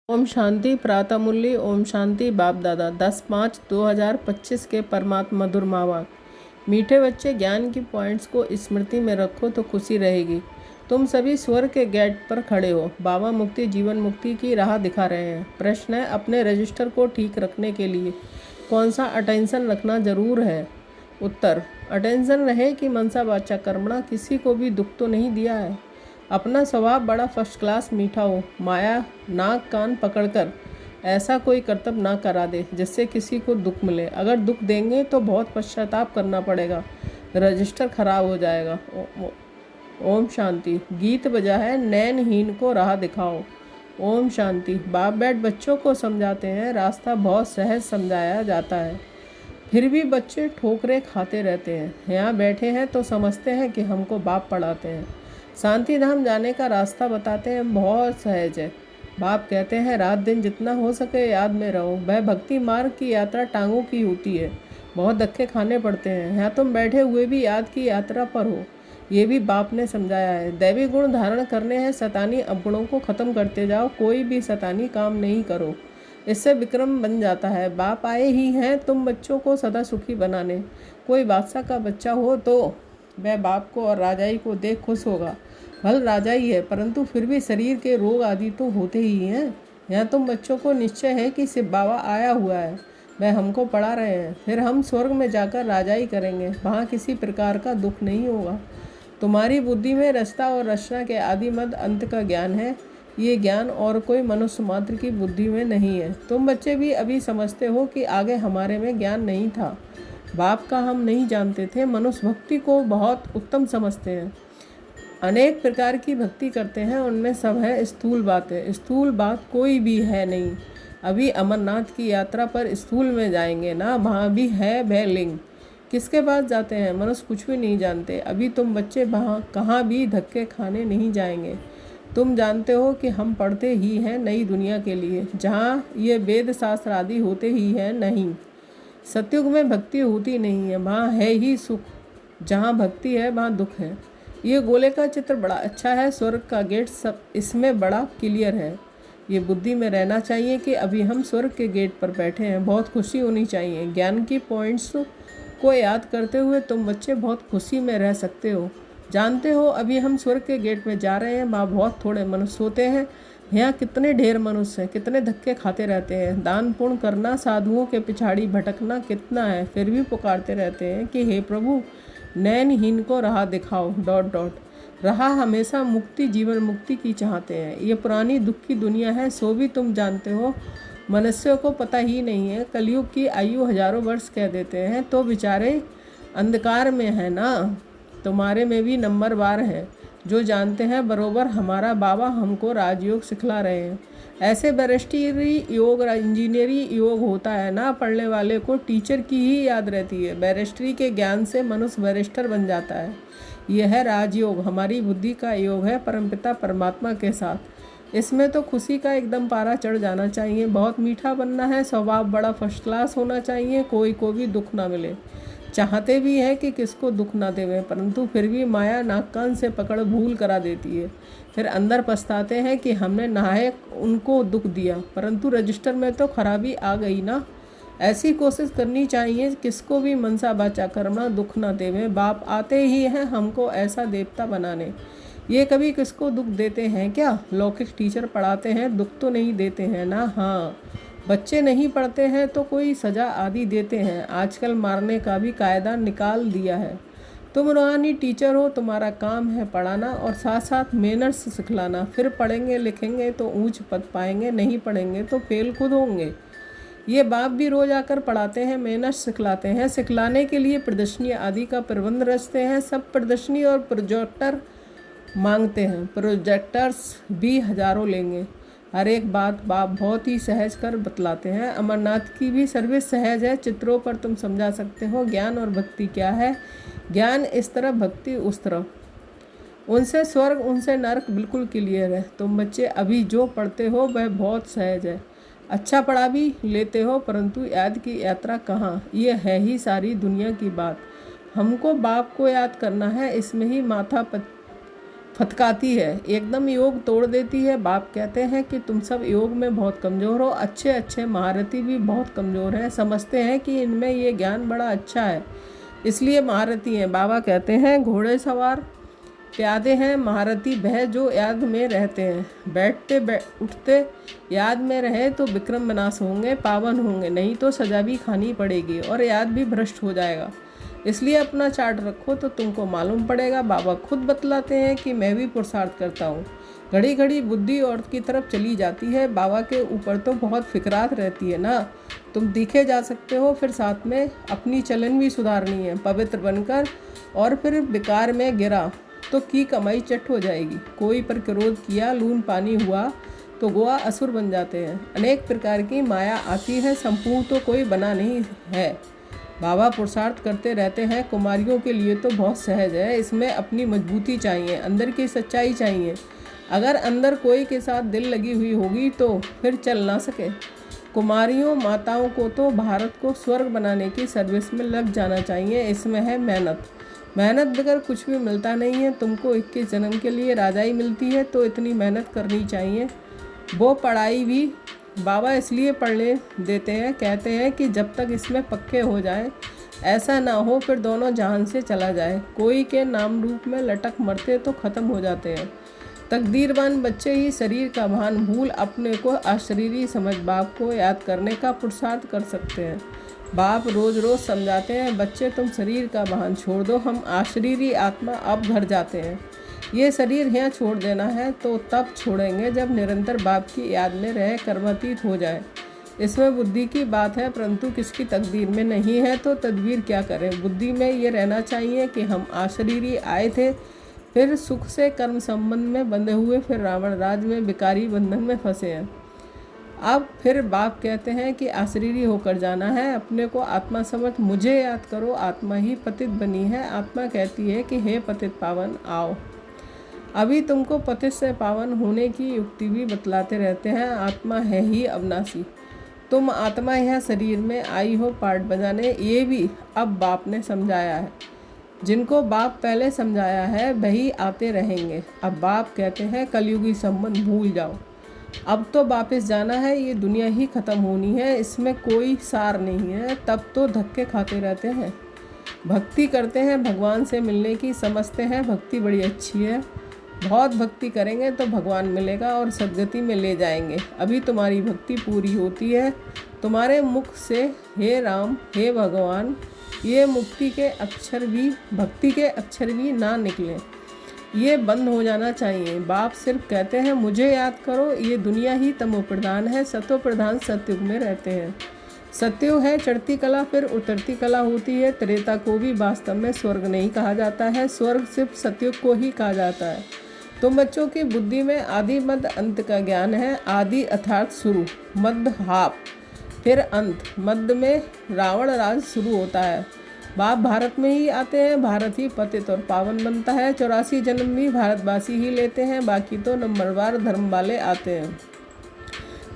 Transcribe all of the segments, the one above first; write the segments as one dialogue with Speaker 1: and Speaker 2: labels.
Speaker 1: ओम शांति प्रातः मुरली। ओम शांति बाप दादा 10/5/2025 के परमात्मा मधुर मावाक। मीठे बच्चे, ज्ञान की पॉइंट्स को स्मृति में रखो तो खुशी रहेगी। तुम सभी स्वर्ग के गेट पर खड़े हो। बाबा मुक्ति जीवन मुक्ति की राह दिखा रहे हैं। प्रश्न है, अपने रजिस्टर को ठीक रखने के लिए कौन सा अटेंशन रखना जरूर है? उत्तर, अटेंशन रहे कि मनसा वाचा कर्मणा, किसी को भी दुख तो नहीं दिया है। अपना स्वभाव बड़ा फर्स्ट क्लास मीठा हो। माया नाक कान पकड़कर ऐसा कोई कर्तव्य ना करा दे जिससे किसी को दुख मिले। अगर दुख देंगे तो बहुत पश्चाताप करना पड़ेगा, रजिस्टर खराब हो जाएगा। ओम शांति। गीत बजा है, नैनहीन को राह दिखाओ। ओम शांति। बाप बैठ बच्चों को समझाते हैं, रास्ता बहुत सहज समझाया जाता है, फिर भी बच्चे ठोकरें खाते रहते हैं। यहाँ बैठे हैं तो समझते हैं कि हमको बाप पढ़ाते हैं। शांति धाम जाने का रास्ता बताते हैं, बहुत सहज है। बाप कहते हैं, रात दिन जितना हो सके याद में रहो। वह भक्ति मार्ग की यात्रा टांगों की होती है, बहुत धक्के खाने पड़ते हैं। यहाँ तुम बैठे हुए भी याद की यात्रा पर हो, ये भी बाप ने समझाया है। दैवी गुण धारण करने हैं, शैतानी अवगुणों को ख़त्म करते जाओ। कोई भी शैतानी काम नहीं करो, इससे विक्रम बन जाता है। बाप आए ही हैं तुम बच्चों को सदा सुखी बनाने। कोई बादशाह का बच्चा हो तो वह बाप को और राजाई को देख खुश होगा। भल राजा ही है, परंतु फिर भी शरीर के रोग आदि तो होते ही हैं। यहाँ तुम बच्चों को निश्चय है कि शिव बाबा आया हुआ है, वह हमको पढ़ा रहे हैं। फिर हम स्वर्ग में जाकर राजाई करेंगे, वहाँ किसी प्रकार का दुख नहीं होगा। तुम्हारी बुद्धि में रचना और रचना के आदि मद अंत का ज्ञान है। ये ज्ञान और कोई मनुष्य मात्र की बुद्धि में नहीं है। तुम बच्चे भी अभी समझते हो कि आगे हमारे में ज्ञान नहीं था। बाप का हम नहीं जानते थे। मनुष्य भक्ति को बहुत उत्तम समझते हैं, अनेक प्रकार की भक्ति करते हैं, उनमें सब है स्थूल बातें। स्थूल बात कोई भी है नहीं। अभी अमरनाथ की यात्रा पर स्थूल में जाएंगे ना, वहाँ भी है भय लिंग। किसके पास जाते हैं? मनुष्य कुछ भी नहीं जानते। अभी तुम बच्चे वहाँ कहाँ भी धक्के खाने नहीं जाएंगे। तुम जानते हो कि हम पढ़ते ही हैं नई दुनिया के लिए, जहाँ ये वेद शास्त्र आदि होते ही हैं नहीं। सतयुग में भक्ति होती नहीं है, वहाँ है ही सुख। जहाँ भक्ति है वहाँ दुख है। ये गोले का चित्र बड़ा अच्छा है, स्वर्ग का गेट सब इसमें बड़ा क्लियर है। ये बुद्धि में रहना चाहिए कि अभी हम स्वर्ग के गेट पर बैठे हैं। बहुत खुशी होनी चाहिए। ज्ञान की पॉइंट्स को याद करते हुए तुम बच्चे बहुत खुशी में रह सकते हो। जानते हो अभी हम स्वर्ग के गेट में जा रहे हैं, वहाँ बहुत थोड़े मनुष्य होते हैं। यहाँ कितने ढेर मनुष्य हैं, कितने धक्के खाते रहते हैं। दान पुण्य करना, साधुओं के पिछाड़ी भटकना कितना है, फिर भी पुकारते रहते हैं कि हे प्रभु नैनहीन को राह दिखाओ। राह हमेशा मुक्ति जीवन मुक्ति की चाहते हैं। ये पुरानी दुख की दुनिया है, सो भी तुम जानते हो। मनुष्यों को पता ही नहीं है। कलयुग की आयु हजारों वर्ष कह देते हैं, तो बेचारे अंधकार में है ना। तुम्हारे में भी नंबर वार है जो जानते हैं बरोबर। हमारा बाबा हमको राजयोग सिखला रहे हैं। ऐसे बैरिस्टरी योग इंजीनियरी योग होता है ना, पढ़ने वाले को टीचर की ही याद रहती है। बैरिस्टरी के ज्ञान से मनुष्य बैरिस्टर बन जाता है। यह है राजयोग, हमारी बुद्धि का योग है परमपिता परमात्मा के साथ। इसमें तो खुशी का एकदम पारा चढ़ जाना चाहिए। बहुत मीठा बनना है, स्वभाव बड़ा फर्स्ट क्लास होना चाहिए, कोई को भी दुख ना मिले। चाहते भी हैं कि किसको दुख ना देवें, परंतु फिर भी माया नाक कान से पकड़ भूल करा देती है। फिर अंदर पछताते हैं कि हमने नाहक उनको दुख दिया, परंतु रजिस्टर में तो खराबी आ गई ना। ऐसी कोशिश करनी चाहिए किसको भी मनसा वाचा कर्मणा दुख ना देवें। बाप आते ही हैं हमको ऐसा देवता बनाने। ये कभी किसको दुख देते हैं क्या? लौकिक टीचर पढ़ाते हैं, दुख तो नहीं देते हैं ना। हाँ, बच्चे नहीं पढ़ते हैं तो कोई सज़ा आदि देते हैं। आजकल मारने का भी कायदा निकाल दिया है। तुम रूहानी टीचर हो, तुम्हारा काम है पढ़ाना और साथ साथ मैनर्स सिखलाना। फिर पढ़ेंगे लिखेंगे तो ऊंच पद पाएंगे, नहीं पढ़ेंगे तो फेल खुद होंगे। ये बाप भी रोज आकर पढ़ाते हैं, मैनर्स सिखलाते हैं। सिखलाने के लिए प्रदर्शनी आदि का प्रबंध रचते हैं। सब प्रदर्शनी और प्रोजेक्टर मांगते हैं, प्रोजेक्टर्स भी हजारों लेंगे। हर एक बात बाप बहुत ही सहज कर बतलाते हैं। अमरनाथ की भी सर्विस सहज है, चित्रों पर तुम समझा सकते हो ज्ञान और भक्ति क्या है। ज्ञान इस तरफ, भक्ति उस तरफ। उनसे स्वर्ग उनसे नरक बिल्कुल क्लियर है। तुम बच्चे अभी जो पढ़ते हो वह बहुत सहज है। अच्छा पढ़ा भी लेते हो, परंतु याद की यात्रा कहाँ? ये है ही सारी दुनिया की बात। हमको बाप को याद करना है, इसमें ही माथा फटकाती है, एकदम योग तोड़ देती है। बाप कहते हैं कि तुम सब योग में बहुत कमज़ोर हो, अच्छे अच्छे महारथी भी बहुत कमज़ोर हैं, समझते हैं कि इनमें ये ज्ञान बड़ा अच्छा है इसलिए महारथी हैं। बाबा कहते हैं घोड़े सवार प्यादे हैं, महारथी वह जो याद में रहते हैं। बैठते उठते याद में रहे तो विक्रम विनाश होंगे, पावन होंगे, नहीं तो सजा भी खानी पड़ेगी और याद भी भ्रष्ट हो जाएगा। इसलिए अपना चार्ट रखो तो तुमको मालूम पड़ेगा। बाबा खुद बतलाते हैं कि मैं भी पुरुषार्थ करता हूँ। घड़ी घड़ी बुद्धि और की तरफ चली जाती है। बाबा के ऊपर तो बहुत फिक्रात रहती है ना। तुम दिखे जा सकते हो, फिर साथ में अपनी चलन भी सुधारनी है। पवित्र बनकर और फिर बेकार में गिरा तो की कमाई चट हो जाएगी। कोई पर क्रोध किया, लून पानी हुआ तो गोवा असुर बन जाते हैं। अनेक प्रकार की माया आती है, संपूर्ण तो कोई बना नहीं है। बाबा पुरुषार्थ करते रहते हैं। कुमारियों के लिए तो बहुत सहज है, इसमें अपनी मजबूती चाहिए, अंदर की सच्चाई चाहिए। अगर अंदर कोई के साथ दिल लगी हुई होगी तो फिर चल ना सके। कुमारियों माताओं को तो भारत को स्वर्ग बनाने की सर्विस में लग जाना चाहिए। इसमें है मेहनत। मेहनत बगैर कुछ भी मिलता नहीं है। तुमको 21 जन्म के लिए राजाई मिलती है तो इतनी मेहनत करनी चाहिए। वो पढ़ाई भी बाबा इसलिए पढ़ने देते हैं, कहते हैं कि जब तक इसमें पक्के हो जाए, ऐसा ना हो फिर दोनों जहान से चला जाए। कोई के नाम रूप में लटक मरते तो ख़त्म हो जाते हैं। तकदीरवान बच्चे ही शरीर का भान भूल अपने को अशरीरी समझ बाप को याद करने का पुरुषार्थ कर सकते हैं। बाप रोज़ रोज़ समझाते हैं, बच्चे तुम शरीर का भान छोड़ दो, हम अशरीरी आत्मा अब घर जाते हैं। ये शरीर यहाँ छोड़ देना है तो तब छोड़ेंगे जब निरंतर बाप की याद में रह कर्मातीत हो जाए। इसमें बुद्धि की बात है, परंतु किसकी तकदीर में नहीं है तो तदबीर क्या करें। बुद्धि में ये रहना चाहिए कि हम अशरीरी आए थे, फिर सुख से कर्म संबंध में बंधे हुए, फिर रावण राज में विकारी बंधन में फंसे हैं। अब फिर बाप कहते हैं कि अशरीरी होकर जाना है। अपने को आत्मा समझ मुझे याद करो, आत्मा ही पतित बनी है। आत्मा कहती है कि हे पतित पावन आओ। अभी तुमको पतित से पावन होने की युक्ति भी बतलाते रहते हैं। आत्मा है ही अविनाशी। तुम आत्मा यह शरीर में आई हो पार्ट बजाने, ये भी अब बाप ने समझाया है। जिनको बाप पहले समझाया है वही आते रहेंगे। अब बाप कहते हैं कलयुगी संबंध भूल जाओ, अब तो वापस जाना है, ये दुनिया ही ख़त्म होनी है, इसमें कोई सार नहीं है। तब तो धक्के खाते रहते हैं। भक्ति करते हैं भगवान से मिलने की, समझते हैं भक्ति बड़ी अच्छी है, बहुत भक्ति करेंगे तो भगवान मिलेगा और सद्गति में ले जाएंगे। अभी तुम्हारी भक्ति पूरी होती है, तुम्हारे मुख से हे राम हे भगवान ये मुक्ति के अक्षर भी, भक्ति के अक्षर भी ना निकलें, ये बंद हो जाना चाहिए। बाप सिर्फ कहते हैं मुझे याद करो। ये दुनिया ही तमो प्रधान है, सतो प्रधान सतयुग में रहते हैं। सतयुग है चढ़ती कला, फिर उतरती कला होती है। त्रेता को भी वास्तव में स्वर्ग नहीं कहा जाता है, स्वर्ग सिर्फ सतयुग को ही कहा जाता है। तुम बच्चों की बुद्धि में आदि मध्य अंत का ज्ञान है। आदि अर्थात शुरू, मध्य हाप, फिर अंत। मध्य में रावण राज शुरू होता है। बाप भारत में ही आते हैं, भारत ही पतित और पावन बनता है। 84 जन्म भी भारतवासी ही लेते हैं, बाकी तो नंबरवार धर्म वाले आते हैं।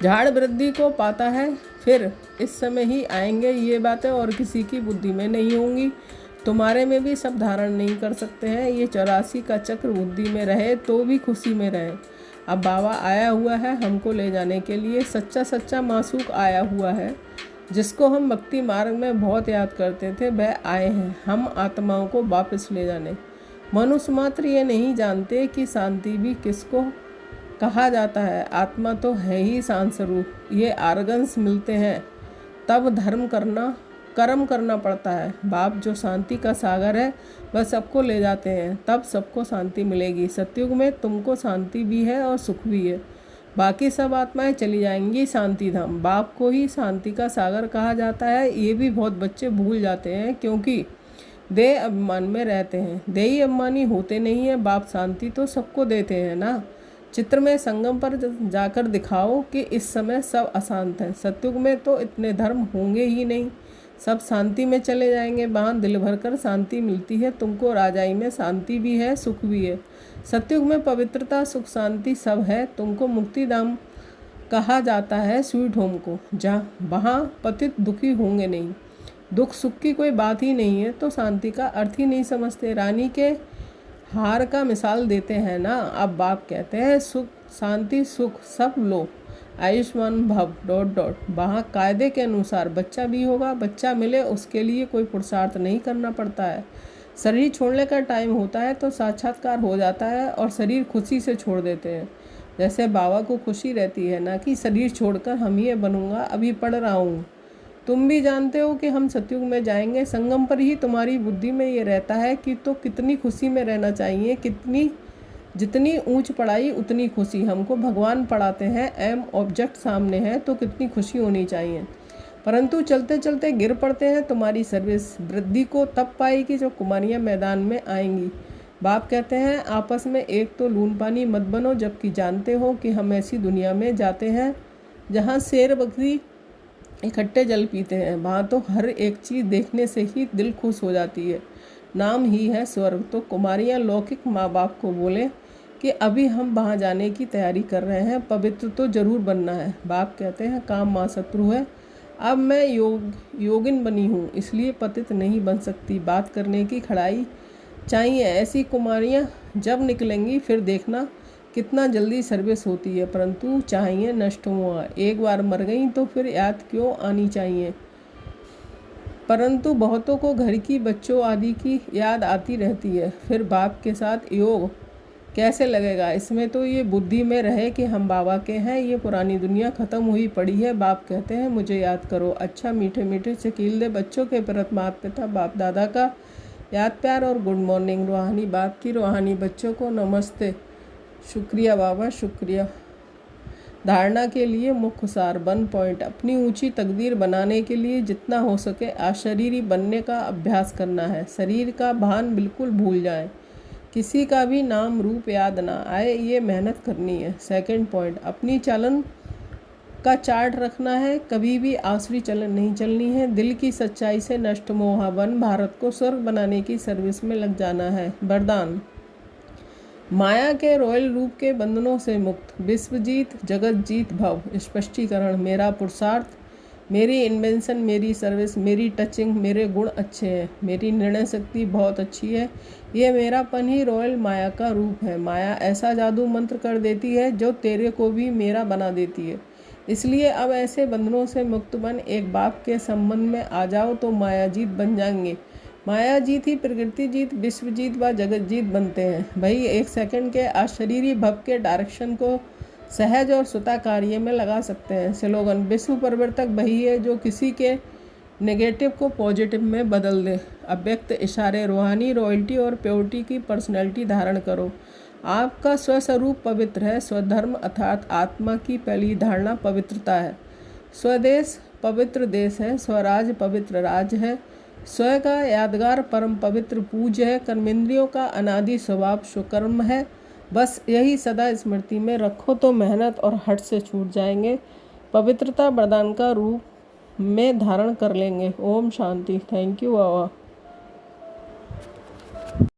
Speaker 1: झाड़ वृद्धि को पाता है, फिर इस समय ही आएंगे। ये बातें और किसी की बुद्धि में नहीं होंगी, तुम्हारे में भी सब धारण नहीं कर सकते हैं। ये 84 का चक्र बुद्धि में रहे तो भी खुशी में रहे। अब बाबा आया हुआ है हमको ले जाने के लिए। सच्चा सच्चा मासूक आया हुआ है, जिसको हम भक्ति मार्ग में बहुत याद करते थे, वह आए हैं हम आत्माओं को वापस ले जाने। मनुष्य मात्र ये नहीं जानते कि शांति भी किसको कहा जाता है। आत्मा तो है ही शांत स्वरूप। ये आर्गन्स मिलते हैं तब कर्म करना पड़ता है। बाप जो शांति का सागर है वह सबको ले जाते हैं, तब सबको शांति मिलेगी। सतयुग में तुमको शांति भी है और सुख भी है, बाकी सब आत्माएं चली जाएंगी शांति धाम। बाप को ही शांति का सागर कहा जाता है। ये भी बहुत बच्चे भूल जाते हैं, क्योंकि देह अभिमान में रहते हैं। देही अभिमानी होते नहीं है। बाप शांति तो सबको देते हैं ना। चित्र में संगम पर जाकर दिखाओ कि इस समय सब अशांत हैं। सतयुग में तो इतने धर्म होंगे ही नहीं, सब शांति में चले जाएंगे। वहाँ दिल भर कर शांति मिलती है। तुमको राजाई में शांति भी है, सुख भी है। सतयुग में पवित्रता सुख शांति सब है। तुमको मुक्ति धाम कहा जाता है, स्वीट होम को, जहाँ वहाँ पतित दुखी होंगे नहीं। दुख सुख की कोई बात ही नहीं है तो शांति का अर्थ ही नहीं समझते। रानी के हार का मिसाल देते हैं ना। अब बाप कहते हैं सुख शांति सुख सब लो, आयुष्मान भव ... वहाँ कायदे के अनुसार बच्चा भी होगा, बच्चा मिले उसके लिए कोई पुरुषार्थ नहीं करना पड़ता है। शरीर छोड़ने का टाइम होता है तो साक्षात्कार हो जाता है और शरीर खुशी से छोड़ देते हैं। जैसे बाबा को खुशी रहती है ना कि शरीर छोड़कर हम ये बनूंगा, अभी पढ़ रहा हूँ। तुम भी जानते हो कि हम सतयुग में जाएंगे, संगम पर ही तुम्हारी बुद्धि में ये रहता है कि तो कितनी खुशी में रहना चाहिए, जितनी ऊंच पढ़ाई उतनी खुशी। हमको भगवान पढ़ाते हैं, एम ऑब्जेक्ट सामने है तो कितनी खुशी होनी चाहिए। परंतु चलते चलते गिर पड़ते हैं। तुम्हारी सर्विस वृद्धि को तब पाएगी जब कुमारियाँ मैदान में आएंगी। बाप कहते हैं आपस में एक तो लून पानी मत बनो, जबकि जानते हो कि हम ऐसी दुनिया में जाते हैं जहाँ शेर बकरी इकट्ठे जल पीते हैं। वहाँ तो हर एक चीज़ देखने से ही दिल खुश हो जाती है, नाम ही है स्वर्ग। तो कुमारियाँ लौकिक माँ बाप को बोले कि अभी हम वहाँ जाने की तैयारी कर रहे हैं, पवित्र तो ज़रूर बनना है। बाप कहते हैं काम माँ शत्रु है, अब मैं योगिन बनी हूँ इसलिए पतित नहीं बन सकती। बात करने की खड़ाई चाहिए। ऐसी कुमारियाँ जब निकलेंगी फिर देखना कितना जल्दी सर्विस होती है, परंतु चाहिए नष्ट हुआ। एक बार मर गई तो फिर याद क्यों आनी चाहिए। परंतु बहुतों को घर की बच्चों आदि की याद आती रहती है, फिर बाप के साथ योग कैसे लगेगा। इसमें तो ये बुद्धि में रहे कि हम बाबा के हैं, ये पुरानी दुनिया ख़त्म हुई पड़ी है। बाप कहते हैं मुझे याद करो। अच्छा मीठे मीठे शकील दे बच्चों के प्रति माता पिता बाप दादा का याद प्यार और गुड मॉर्निंग। रूहानी बाप की रूहानी बच्चों को नमस्ते। शुक्रिया बाबा, शुक्रिया। धारणा के लिए मुख्य सार 1 पॉइंट। अपनी ऊंची तकदीर बनाने के लिए जितना हो सके अशरीरी बनने का अभ्यास करना है। शरीर का भान बिल्कुल भूल जाएं, किसी का भी नाम रूप याद ना आए, ये मेहनत करनी है। 2 पॉइंट। अपनी चलन का चार्ट रखना है, कभी भी आसुरी चलन नहीं चलनी है। दिल की सच्चाई से नष्ट मोहा बन भारत को स्वर्ग बनाने की सर्विस में लग जाना है। वरदान माया के रॉयल रूप के बंधनों से मुक्त, विश्वजीत जगत जीत भव। स्पष्टीकरण मेरा पुरुषार्थ, मेरी इन्वेंशन, मेरी सर्विस, मेरी टचिंग, मेरे गुण अच्छे हैं, मेरी निर्णय शक्ति बहुत अच्छी है। ये मेरापन ही रॉयल माया का रूप है। माया ऐसा जादू मंत्र कर देती है जो तेरे को भी मेरा बना देती है। इसलिए अब ऐसे बंधनों से मुक्त बन एक बाप के संबंध में आ जाओ तो माया जीत बन जाएंगे। माया जीत ही प्रकृति जीत, विश्व जीत व जगत जीत बनते हैं। भाई 1 सेकंड के अशरीरी भव के डायरेक्शन को सहज और स्वतः कार्य में लगा सकते हैं। स्लोगन विश्व परिवर्तक वही है जो किसी के नेगेटिव को पॉजिटिव में बदल दे। अव्यक्त इशारे रूहानी रॉयल्टी और प्योरिटी की पर्सनैलिटी धारण करो। आपका स्वस्वरूप पवित्र है। स्वधर्म अर्थात आत्मा की पहली धारणा पवित्रता है। स्वदेश पवित्र देश है। स्वराज पवित्र राज है। स्व का यादगार परम पवित्र पूज्य है। कर्मेंद्रियों का अनादि स्वभाव सुकर्म है। बस यही सदा स्मृति में रखो तो मेहनत और हट से छूट जाएंगे, पवित्रता वरदान का रूप में धारण कर लेंगे। ओम शांति। Thank you Baba.